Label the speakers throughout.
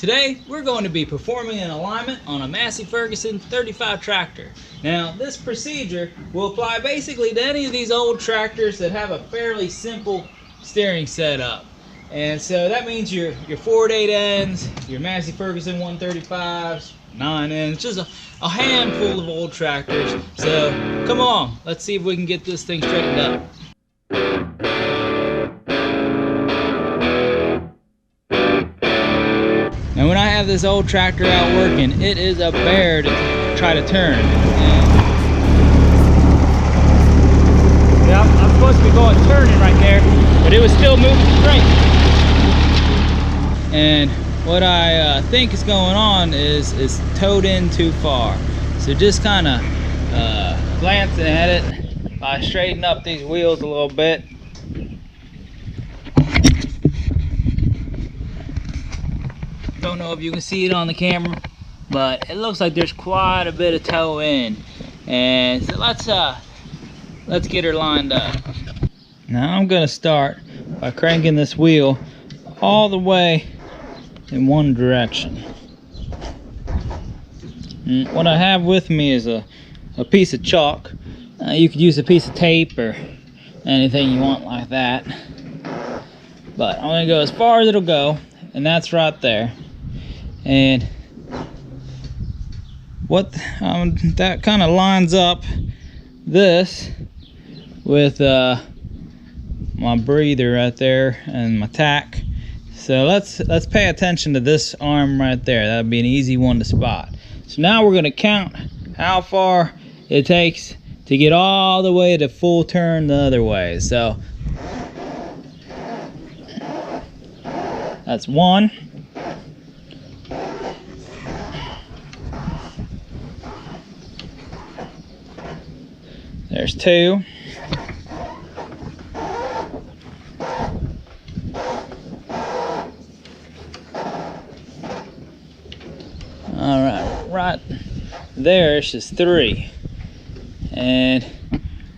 Speaker 1: Today, we're going to be performing an alignment on a Massey Ferguson 35 tractor. Now, this procedure will apply basically to any of these old tractors that have a fairly simple steering setup. And so that means your 4/8 ends, your Massey Ferguson 135s, 9 ends, just a handful of old tractors. So, come on, let's see if we can get this thing straightened up. And when I have this old tractor out working, it is a bear to try to turn. Yeah, I'm supposed to be going turning right there, but it was still moving straight. And what I think is going on is towed in too far. So just kind of glancing at it, if I straighten up these wheels a little bit, don't know if you can see it on the camera, but it looks like there's quite a bit of toe in. And so let's get her lined up. Now I'm gonna start by cranking this wheel all the way in one direction. And what I have with me is a piece of chalk. You could use a piece of tape or anything you want like that. But I'm gonna go as far as it'll go, and that's right there. And what that kind of lines up this with my breather right there and my tack. So let's pay attention to this arm right there. That'd be an easy one to spot. So now we're gonna count how far it takes to get all the way to full turn the other way. So that's 1. There's 2. All right there, it's just 3. And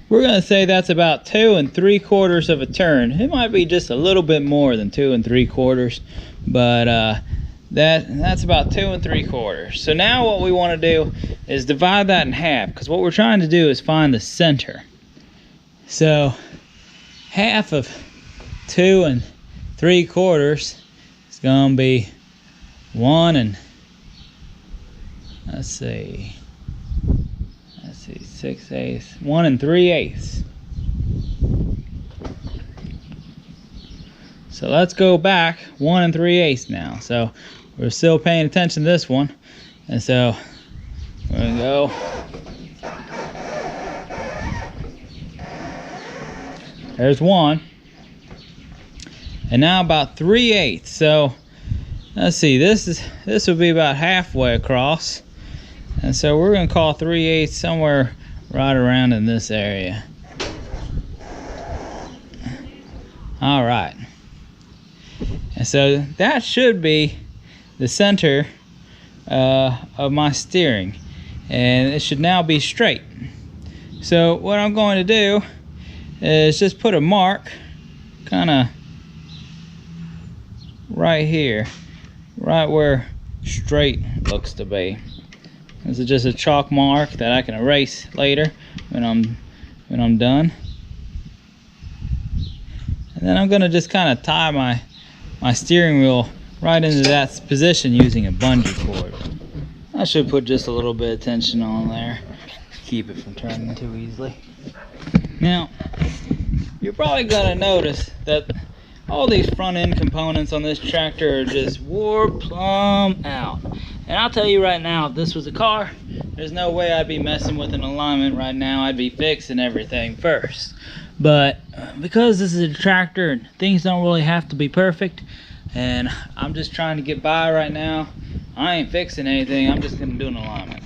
Speaker 1: we're gonna say that's about 2 3/4 of a turn. It might be just a little bit more than 2 3/4, but that's about 2 3/4. So now what we want to do is divide that in half, because what we're trying to do is find the center. So half of 2 3/4 is gonna be 1 6/8, 1 3/8. So let's go back 1 3/8 now. So we're still paying attention to this one, and so we're gonna go there's 1, and now about 3/8. So let's see, this will be about halfway across, and so we're gonna call 3/8 somewhere right around in this area. All right, and so that should be the center of my steering, and it should now be straight. So what I'm going to do is just put a mark kind of right here, right where straight looks to be. This is just a chalk mark that I can erase later when I'm done. And then I'm gonna just kind of tie my steering wheel right into that position using a bungee cord. I should put just a little bit of tension on there to keep it from turning too easily. Now, you're probably gonna notice that all these front end components on this tractor are just wore plumb out. And I'll tell you right now, if this was a car, there's no way I'd be messing with an alignment right now. I'd be fixing everything first. But because this is a tractor and things don't really have to be perfect, and I'm just trying to get by right now, I ain't fixing anything. I'm just gonna do an alignment.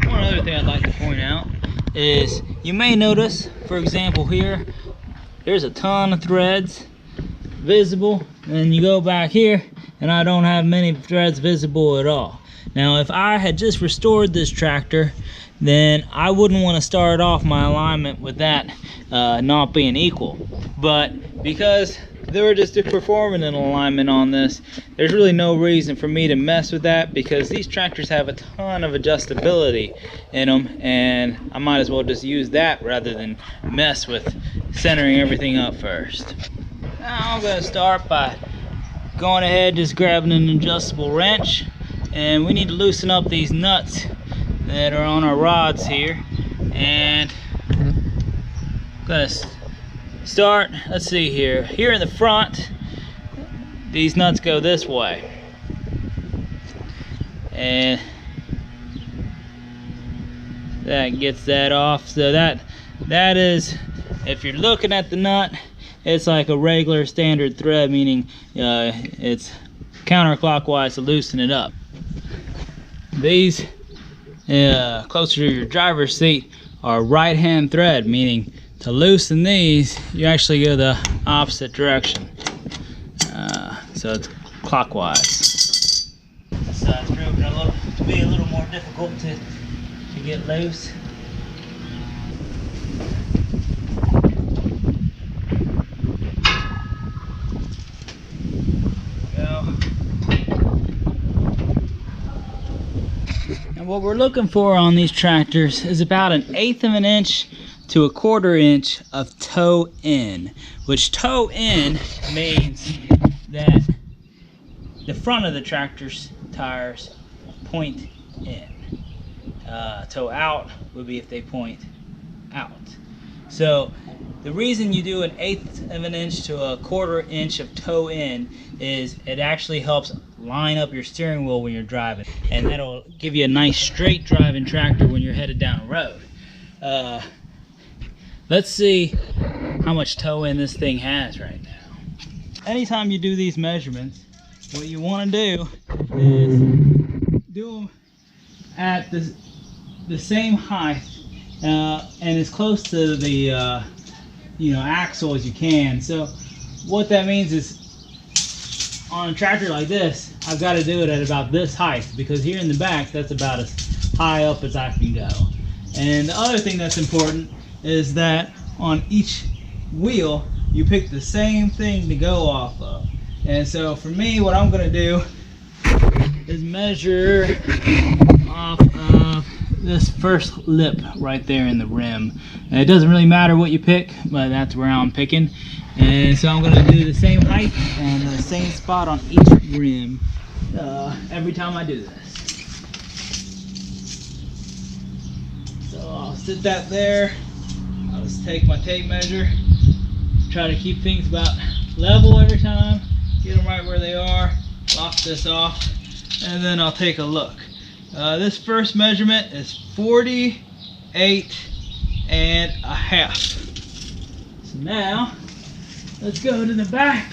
Speaker 1: One other thing I'd like to point out is you may notice, for example here, there's a ton of threads visible, and you go back here and I don't have many threads visible at all. Now if I had just restored this tractor, then I wouldn't want to start off my alignment with that not being equal. But because they were just performing an alignment on this. There's really no reason for me to mess with that because these tractors have a ton of adjustability in them, and I might as well just use that rather than mess with centering everything up first. Now I'm going to start by going ahead just grabbing an adjustable wrench, and we need to loosen up these nuts that are on our rods here. And I'm going to start, let's see here in the front, these nuts go this way, and that gets that off. So that is, if you're looking at the nut, it's like a regular standard thread, meaning it's counterclockwise to loosen it up. These closer to your driver's seat are right hand thread, meaning to loosen these, you actually go the opposite direction. So it's clockwise. This side's proven to be a little more difficult to get loose. And what we're looking for on these tractors is about 1/8 of an inch to 1/4 inch of toe in, which toe in means that the front of the tractor's tires point in. Toe out would be if they point out. So the reason you do 1/8 of an inch to 1/4 inch of toe in is it actually helps line up your steering wheel when you're driving, and that'll give you a nice straight driving tractor when you're headed down the road. Let's see how much toe in this thing has right now. Anytime you do these measurements, what you want to do is do them at the same height and as close to the axle as you can. So what that means is, on a tractor like this, I've got to do it at about this height, because here in the back, that's about as high up as I can go. And the other thing that's important is that on each wheel, you pick the same thing to go off of. And so for me, what I'm going to do is measure off of this first lip right there in the rim. And it doesn't really matter what you pick, but that's where I'm picking. And so I'm going to do the same height and the same spot on each rim every time I do this. So I'll sit that there. I'll just take my tape measure, try to keep things about level every time, get them right where they are, lock this off, and then I'll take a look. This first measurement is 48.5. So now let's go to the back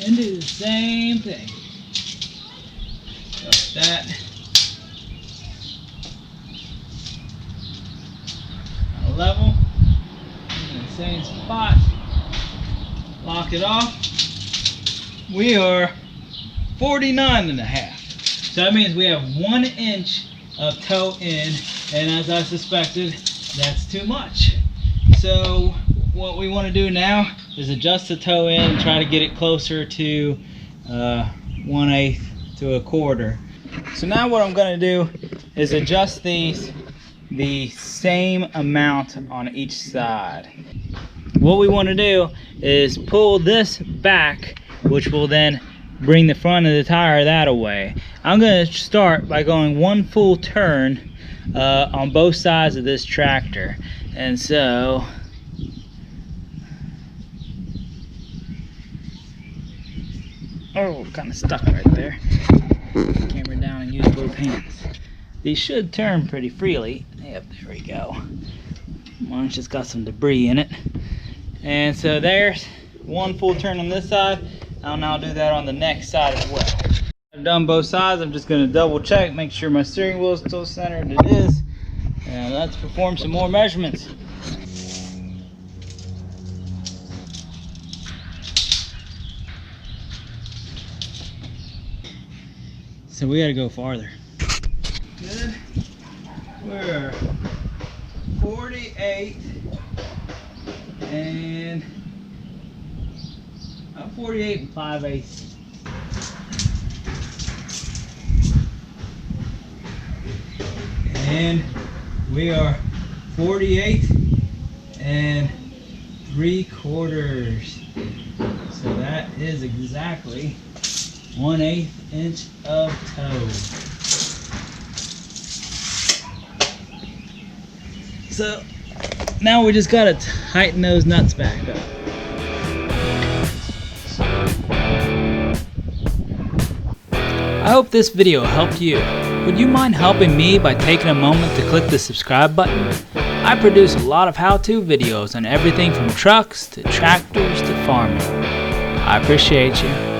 Speaker 1: and do the same thing. Like that. Level. In the same spot. Lock it off. We are 49.5. So that means we have 1 inch of toe in, and as I suspected, that's too much. So what we want to do now is adjust the toe in and try to get it closer to 1/8 to 1/4. So now what I'm going to do is adjust these the same amount on each side. What we want to do is pull this back, which will then bring the front of the tire that away. I'm going to start by going 1 full turn on both sides of this tractor. And so kind of stuck right there. Camera down and use both hands. These should turn pretty freely. Yep, there we go. Mine's just got some debris in it. And so there's 1 full turn on this side. I'll now do that on the next side as well. I've done both sides. I'm just going to double check, make sure my steering wheel is still centered. It is. And let's perform some more measurements. So we got to go farther. Good. We're 48 and About 48 and 5/8. And we are 48 and 3/4. So that is exactly 1/8 inch of toe. So now we just gotta tighten those nuts back up. I hope this video helped you. Would you mind helping me by taking a moment to click the subscribe button? I produce a lot of how-to videos on everything from trucks to tractors to farming. I appreciate you.